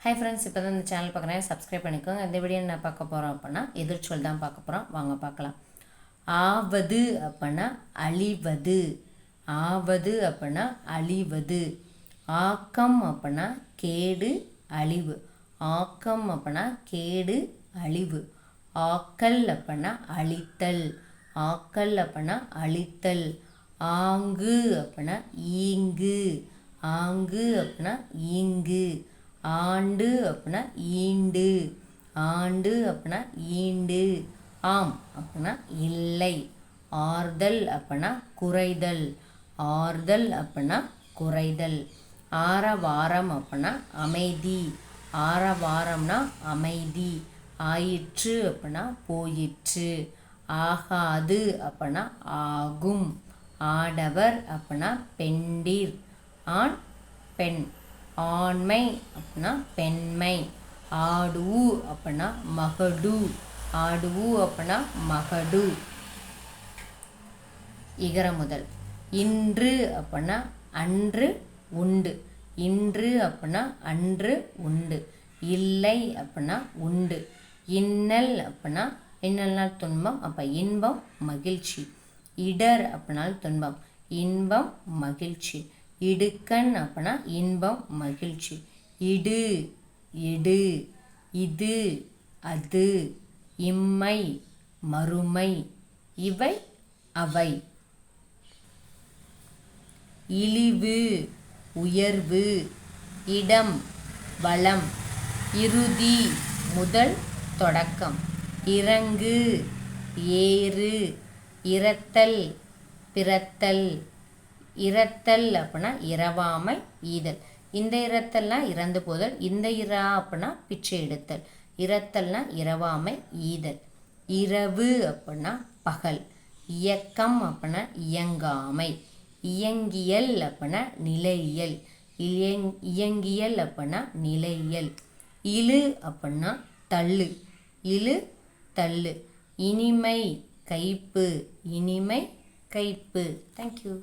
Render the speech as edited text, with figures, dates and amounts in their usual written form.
Hi friends, இப்போ தான் இந்த சேனல் பார்க்குறேன், சப்ஸ்கிரைப் பண்ணிக்கோங்க. இந்த வீடியோ என்ன பார்க்க போகிறோம் அப்படின்னா எதிர்ச்சொல் தான் பார்க்க போகிறோம். வாங்க பார்க்கலாம். ஆவது அப்படின்னா அழிவது. ஆவது அப்படின்னா அழிவது. ஆக்கம் அப்படின்னா கேடு அழிவு. ஆக்கம் அப்படின்னா கேடு அழிவு. ஆக்கல் அப்படின்னா அழித்தல். ஆக்கல் அப்படின்னா அழித்தல். ஆங்கு அப்படின்னா ஈங்கு. ஆங்கு அப்படின்னா ஈங்கு. ஆண்டு அப்படின்னா ஈண்டு. ஆண்டு அப்படின்னா ஈண்டு. ஆம் அப்படின்னா இல்லை. ஆறுதல் அப்படின்னா குறைதல். ஆறுதல் அப்படின்னா குறைதல். ஆரவாரம் அப்படின்னா அமைதி. ஆரவாரம்னா அமைதி. ஆயிற்று அப்படின்னா போயிற்று. ஆகாது அப்படின்னா ஆகும். ஆடவர் அப்படின்னா பெண்டிர். ஆண் பெண். ஆண்மை அப்படின்னா பெண்மை. ஆடு அப்படின்னா மகடு. ஆடு அப்படின்னா மகடு. இகர முதல். இன்று அப்படின்னா அன்று உண்டு. இன்று அப்படின்னா அன்று உண்டு. இல்லை அப்படின்னா உண்டு. இன்னல் அப்படின்னா இன்னல்னால் துன்பம், அப்போ இன்பம் மகிழ்ச்சி. இடர் அப்படின்னால் துன்பம், இன்பம் மகிழ்ச்சி. இடுக்கண் அப்படின்னா இன்பம் மகிழ்ச்சி. இடு இடு. இது அது. இம்மை மறுமை. இவை அவை. இழிவு உயர்வு. இடம் வளம். இறுதி முதல் தொடக்கம். இறங்கு ஏறு. இரத்தல் பிறத்தல். இரத்தல் அப்படின்னா இரவாமை ஈதல். இந்த இரத்தல்னா இறந்து போதல். இந்த இரா அப்படின்னா பிச்சை எடுத்தல். இரத்தல்னா இரவாமை ஈதல். இரவு அப்படின்னா பகல். இயக்கம் அப்படின்னா இயங்காமை. இயங்கியல் அப்படின்னா நிலையியல். இயங்கியல் அப்படின்னா நிலையியல். இழு அப்படின்னா தள்ளு. இழு தள்ளு. இனிமை கைப்பு. இனிமை கைப்பு. தேங்க்யூ.